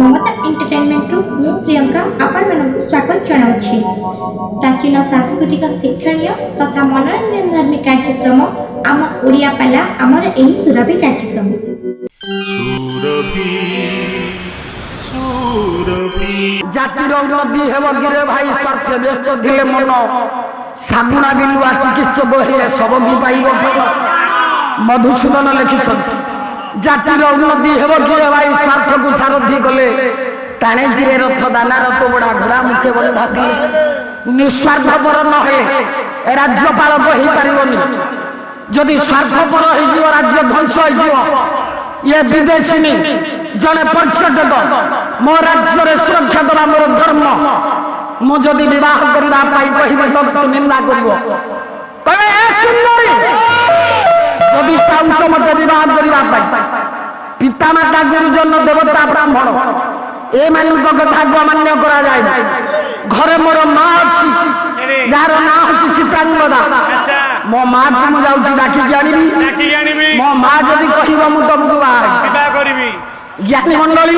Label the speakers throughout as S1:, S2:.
S1: ମମତା ଏଣ୍ଟରଟେନମେଣ୍ଟରୁ ମୁଁ ପ୍ରିୟଙ୍କା ଆପଣମାନଙ୍କୁ ସ୍ୱାଗତ ଜଣାଉଛି। ପ୍ରାଚୀନ ସାଂସ୍କୃତିକ ଶିକ୍ଷଣୀୟ ତଥା ମନୋରଞ୍ଜନ ଧର୍ମୀ କାର୍ଯ୍ୟକ୍ରମ ଆମ ଓଡ଼ିଆ ପାଲା ଆମର ଏହି ସୁରଭି କାର୍ଯ୍ୟକ୍ରମ।
S2: জাতির উন্নতি হেব গিরে ভাই স্বার্থে ব্যস্ত দিলে মন সাধুনা বিলুয়া চিকিৎসক হলে সবকি পাইব ফল। মধুসূদন লিখিছেন জাতির উন্নতি হেব গিরে ভাই স্বার্থকু সারথি কলে টাণে ধীরে রথ দানার তোবড়া ঘোড়া মুখে বন্ধা দিলে নিঃস্বার্থপর নহে এ রাজ্য পালক হয়ে পারিবনি। যদি স্বার্থপর হয়ে রাজ্য ধ্বংস হয়ে ইয়ে বিদেশিনী জনে পর্যটক মো রাজ্যরে সুরক্ষা দেওয়া মোর ধর্ম। মু যদি বিবাহ করিবা পাই কহিবে জগৎ নিন্দা করিব। কহে এ সুন্দরী যদি চাউছ মতে বিবাহ করিবা পাই পিতামাতা গুরুজন দেবতা ব্রাহ্মণ এମାନଙ୍କ কথাକୁ অমান্য করা যায় না। ঘরে মোর মা ଅଛି যার না হচ্ছে চিত্রাঙ্গদা। মো মা কু মু যাଉଛି ডাকিকি আনিবি। মো মা যদি কহিব মু তমকু বিবাহ করিবি। জ্ঞানী মন্ডলী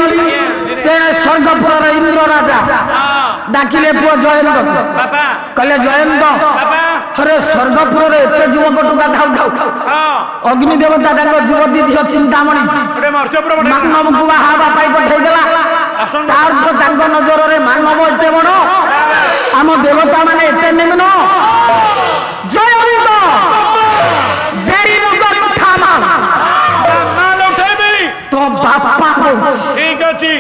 S2: তেণে স্বর্গপুরের ইন্দ্র রাজা ডাকিলে পুଅ জয়ন্ত কলে জয়ন্ত হরে স্বর্গপুরের এতে যুবক টুকা ধাউ ধাউ অগ্নি দেবতা তাঙ্ক যুবতী ঝিও চিন্তামণি মানবକୁ ବାହା ହେବା ପାଇଁ ପଠେଇଦେଲା। ତାର ତ ତାଙ୍କ ନଜରରେ ମାନବ ଏତେ ବଡ ଆମ ଦେବତା ମାନେ ଏତେ ନିମ୍ନ। ଜୟନ୍ତ ଡେରି ନକରି ଉଠା ମା তো বাপা ঠিক আছে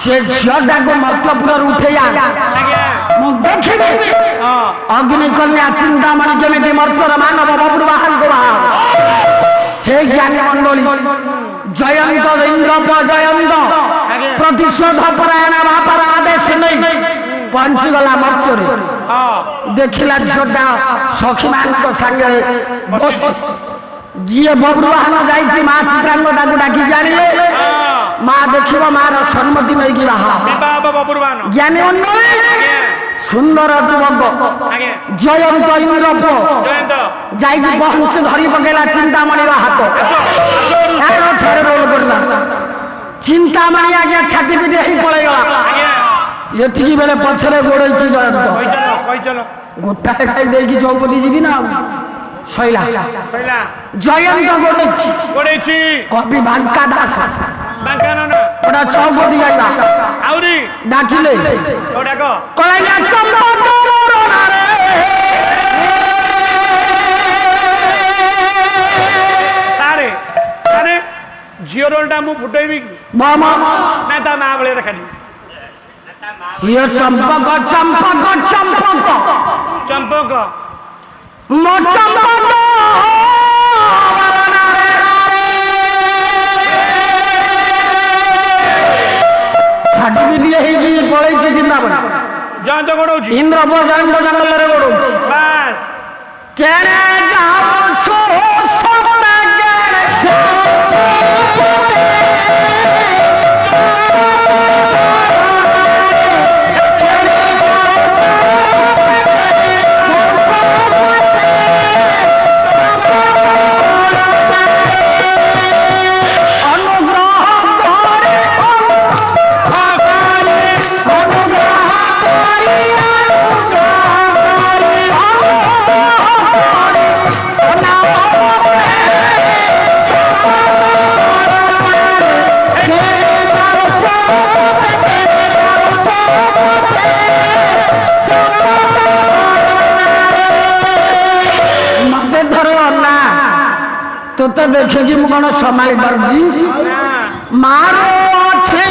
S2: সে ঝিଅଟାକୁ ମର୍ତ୍ତପୁରରୁ ଉଠେଇ ମୁଁ ଦେଖିବି ଅଗ୍ନି କନ୍ୟା ଚିନ୍ତାମଣି କେମିତି ମର୍ତ୍ତର ମାନବ ବାବୁରୁ ବାହାରକୁ ବାହାର। হে জ্ঞାନୀ ମଣ୍ଡଳୀ ଜୟନ୍ତ ଇନ୍ଦ୍ରପ ଜୟନ୍ତ ପ୍ରତିଶୋଧ ପରାୟଣ ବାପାର ଆଦେଶ ନେଇ ପହଞ୍ଚିଗଲା ମର୍ତ୍ତ୍ୟରେ। ଦେଖିଲା ଝିଅଟା ସଖୀମାନଙ୍କ ସାଙ୍ଗରେ ବସିଛି। ଯିଏ ବବ୍ରୁବାହନ ଯାଇଛି ମା ଚିତ୍ରାଙ୍ଗଦାକୁ ଡାକିକି ଆଣିଲେ। ମା ଦେଖିବ ମାର ସମ୍ମତି ନେଇକି ବାହା। ଜ୍ଞାନୀ ମଣ୍ଡଳୀ ସୁନ୍ଦର ଯୁବକ ଜୟନ୍ତ ଇନ୍ଦ୍ରପ ଯାଇକି ପହଞ୍ଚି ଧରି ପକେଇଲା ଚିନ୍ତାମଣିର ହାତ ଛେରେ ରୋଲ କରିଲା। ଚିନ୍ତାମଣି ଆଜ୍ଞା ଛାତି ପିଟି ହେଇ ପଳେଇଗଲା। ଏତିକି ବେଳେ ପଛରେ ଗୋଡେଇଛି ଜୟନ୍ତ। ଗୋଟାଏ ଖାଇ ଦେଇକି ଚୌପତି ଯିବି ନା ଶଇଲା। ଜୟନ୍ତ ଗୋଡେଇଛି କବି ବାଙ୍କା ଦାସ ওটা চৌপতি গাইবা আউরি ডাকিলে কলাইলা চম্পক মরণারে সারে সারে ঝিও রোলটা মু ফুটাইবি মামা না তা মা বলে দেখানি ইয়ে চম্পক চম্পক চম্পক চম্পক মো চম্পক ছাটি দিয়ে ହେଇକି ପଳେଇଛି ଚିନ୍ତାମଣି। ଜୟନ୍ତ ଗୋଡଉଛି ଇନ୍ଦ୍ରପ ଜୟନ୍ତ ଜଙ୍ଗଲରେ ଗୋଡଉଛି। ବାସ୍ କେଣେ ଯାଉଛୁ ସୋମେ କେଣେ ଯାଉଛୁ তোতে দেখে কি মু কোন সমাই পারছি মারো আছে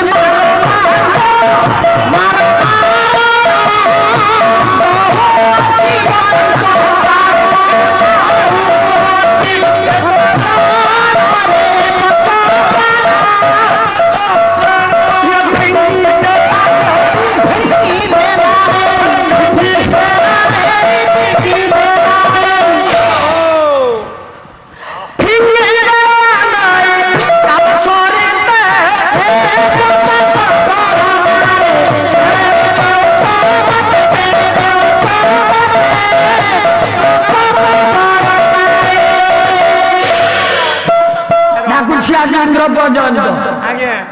S2: ଇନ୍ଦ୍ରପ୍ରଜୟନ୍ତ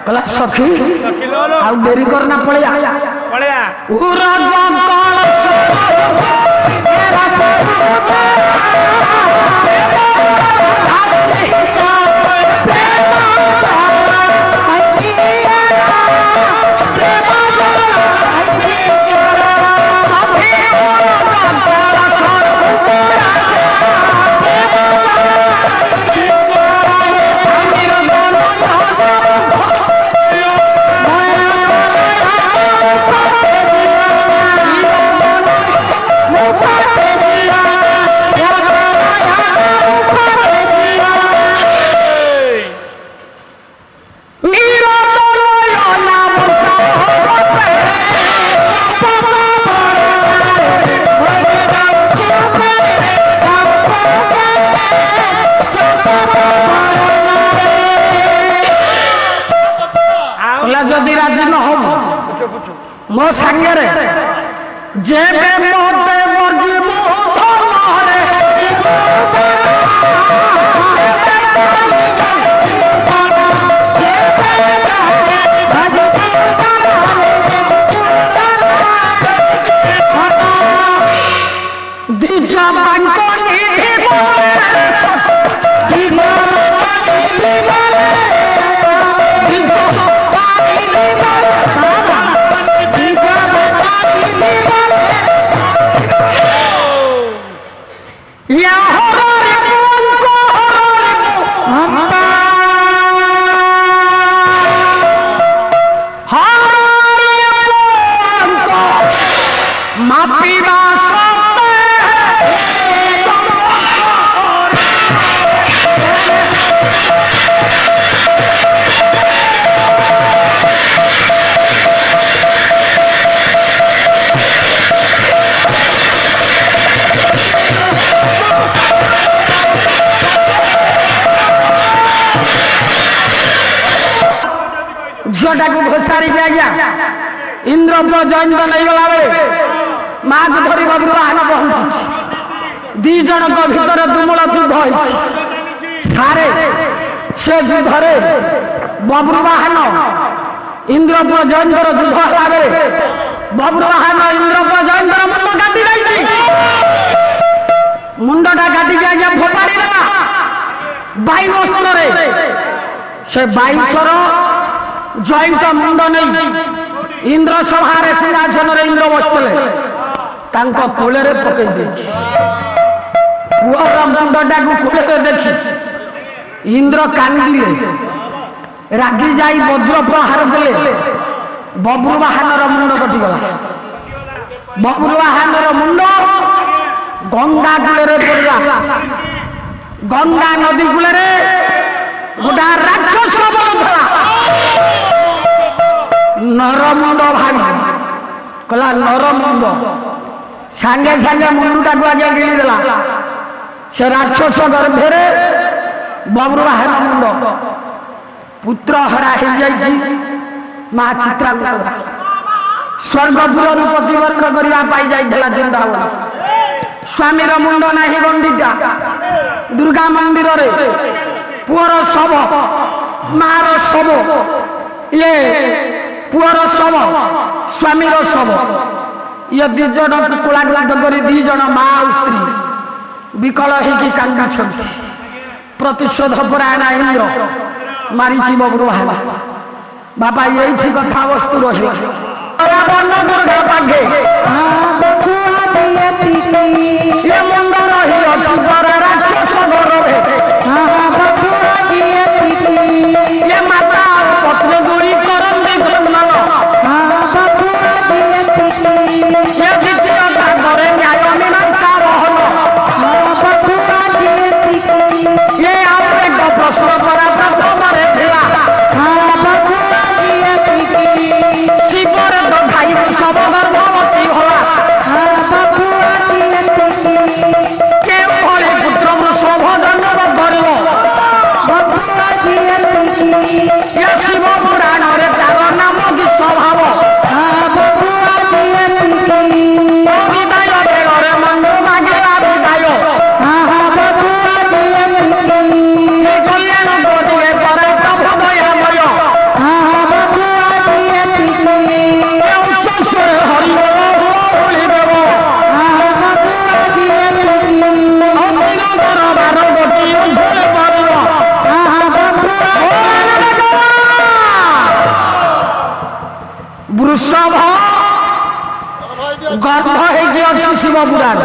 S2: କହିଲା ସଖୀ ଆଉ ଡେରି କରନା ପଳେଆ ଉରଜ যদি রাজি ন হব মো সাঙ্গেরে যেবে মতে বর্জিব ধনরে দ্বিজ বাঙ্ক নিধি ଝିଅଟାକୁ ଘୋଷାରିକି ଆଜ୍ଞା ଇନ୍ଦ୍ରପ୍ରଜୟନ୍ତ ନେଇଗଲା ବେଳେ ମାକୁ ଧରି ବବ୍ରୁବାହନ ପହଞ୍ଚୁଛି। ଦି ଜଣଙ୍କ ଭିତରେ ତୁମୁଳ ଯୁଦ୍ଧ ହୋଇଛି। ସାରେ ସେ ଯୁଦ୍ଧରେ ବବ୍ରୁବାହନ ଇନ୍ଦ୍ରପ୍ରଜୟନ୍ତର ଯୁଦ୍ଧ ହେଲା ବେଳେ ବବ୍ରୁବାହନ ଇନ୍ଦ୍ରପ୍ରଜୟନ୍ତର ମୁଣ୍ଡ କାଟି ଦେଇଛି। ମୁଣ୍ଡଟା କାଟିକି ଆଜ୍ଞା ଫୋପାଡ଼ି ଦେଲା ବାୟୁ ଅସ୍ତ୍ରରେ। ସେ ବାୟୁସର ଜୟନ୍ତ ମୁଣ୍ଡ ନେଇ ଇନ୍ଦ୍ର ସଭାରେ ସିଂହାସନରେ ଇନ୍ଦ୍ର ବସିଥିଲେ ତାଙ୍କ କୋଳରେ ପକେଇ ଦେଇଛି। ପୁଅର ମୁଣ୍ଡଟାକୁ କୋଳରେ ଦେଖି ଇନ୍ଦ୍ର କାନ୍ଦିଲେ, ରାଗି ଯାଇ ବଜ୍ର ପ୍ରହାର କଲେ। ବବ୍ରୁବାହନର ମୁଣ୍ଡ କଟିଗଲା। ବବ୍ରୁବାହନର ମୁଣ୍ଡ ଗଙ୍ଗା କୂଳରେ ପଡ଼ିଲା। ଗଙ୍ଗା ନଦୀ କୂଳରେ ଗୋଟା ରାକ୍ଷସ ବଳୁଥିଲା। ନରମୁଣ୍ଡ ଭାଙ୍ଗି କଲା ନରମୁଣ୍ଡ ସାଙ୍ଗେ ସାଙ୍ଗେ ମୁଣ୍ଡଟାକୁ ଆଜ୍ଞା ଗିଳିଦେଲା। ସେ ରାକ୍ଷସ ଗର୍ଭରେ ବବ୍ରୁବାହନ ମୁଣ୍ଡ ପୁତ୍ର ହରା ହେଇଯାଇଛି। ମା ଚିତ୍ରାଙ୍ଗ ସ୍ୱର୍ଗପୁରରୁ ପ୍ରତିବର୍ଣ୍ଣ କରିବା ପାଇଁ ଯାଇଥିଲା ଚିନ୍ତାବନ। ସ୍ୱାମୀର ମୁଣ୍ଡ ନାହିଁ ଗଣ୍ଡିଟା। ଦୁର୍ଗା ମନ୍ଦିରରେ ପୁଅର ଶବ, ମାର ଶବ, ଇଏ ପୁଅର ଶବ, ସ୍ୱାମୀର ଶବ, ଇଏ ଦି ଜଣ କୁଳାଗ୍ରାନ୍ତ କରି ଦି ଜଣ ମା ଆଉ ସ୍ତ୍ରୀ ବିକଳ ହେଇକି କାନ୍ଦୁଛନ୍ତି। ପ୍ରତିଶୋଧ ପରାୟଣ ଇନ୍ଦ୍ର ମାରିଛି ବବ୍ରୁବାହନ। ବାପା ଏଇଠି କଥାବସ୍ତୁ ରହିଲା। ଦୁର୍ଗା ପାଖେ ମୁଣ୍ଡ ରହି ଅଛି ଜରା ରାକ୍ଷସ ଗର୍ଭରେ। ଏ ମାତା ପତ୍ନୀ ଦୂରୀ କରନ୍ତି ଘୃଣ୍ଣନ। ଏ ଦ୍ୱିତୀୟ ଭାଗରେ ନ୍ୟାୟ ମୀମାଂସା ବହନ। ଏ ଆଉ ଏକ ପ୍ରଶ୍ନ କରା ପ୍ରଥମରେ ଥିଲା। ଶିବରେ ତ ଖାଇ ଶବ ଗର୍ଭବତୀ ହେଲା। କେଉଁଭଳି ପୁତ୍ର ଶୋଭ ଜନ୍ମ କରିବ। ବୃଷଭ ଗର୍ଭ ହେଇକି ଅଛି ଶିବ ପୁରାଣ।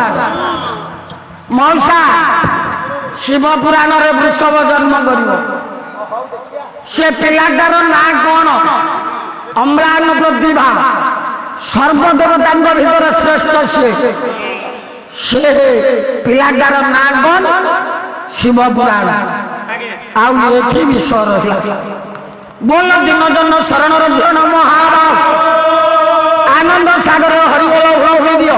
S2: ମଉସା ଶିବ ପୁରାଣରେ ବୃଷଭ ଜନ୍ମ କରିବ। ସେ ପିଲାଟାର ନାଁ କଣ? ଅମ୍ଳାନ ପ୍ରତିଭା, ସର୍ବଦେବତାଙ୍କ ଭିତରେ ଶ୍ରେଷ୍ଠ ସିଏ। ସେ ପିଲାଟାର ନାଁ କଣ? ଶିବ ପୁରାଣ। ଆଉ ଏଠି ବିଷୟ ରହିଲା। ବୋଲ ଦିନଜନ ଶରଣର ଧ୍ୟାନ ମହାବାହ ଆନନ୍ଦ ସାଗର ହରିବୋଲ ହୁଳ ହୋଇ ଦିଅ।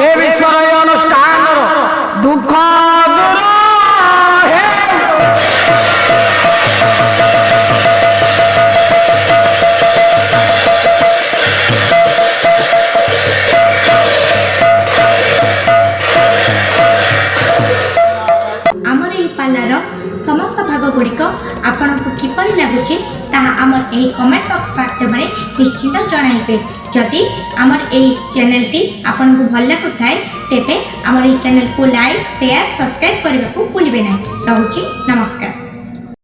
S2: ଏ ବିଶ୍ୱର ଏ ଅନୁଷ୍ଠାନର ଦୁଃଖ ଦୂର ହେ।
S1: ଆମର ଏହି ପାଲାର ସମସ୍ତ ଭାଗ ଗୁଡ଼ିକ ଆପଣଙ୍କୁ କିପରି ଲାଗୁଛି ତାହା ଆମର ଏହି କମେଣ୍ଟ ବକ୍ସ ମାଧ୍ୟମରେ ନିଶ୍ଚିତ ଜଣାଇବେ। ଯଦି ଆମର ଏହି ଚ୍ୟାନେଲଟି ଆପଣଙ୍କୁ ଭଲ ଲାଗୁଥାଏ ତେବେ ଆମର ଏହି ଚ୍ୟାନେଲକୁ ଲାଇକ୍, ସେୟାର, ସବସ୍କ୍ରାଇବ୍ କରିବାକୁ ଭୁଲିବେ ନାହିଁ। ରହୁଛି, ନମସ୍କାର।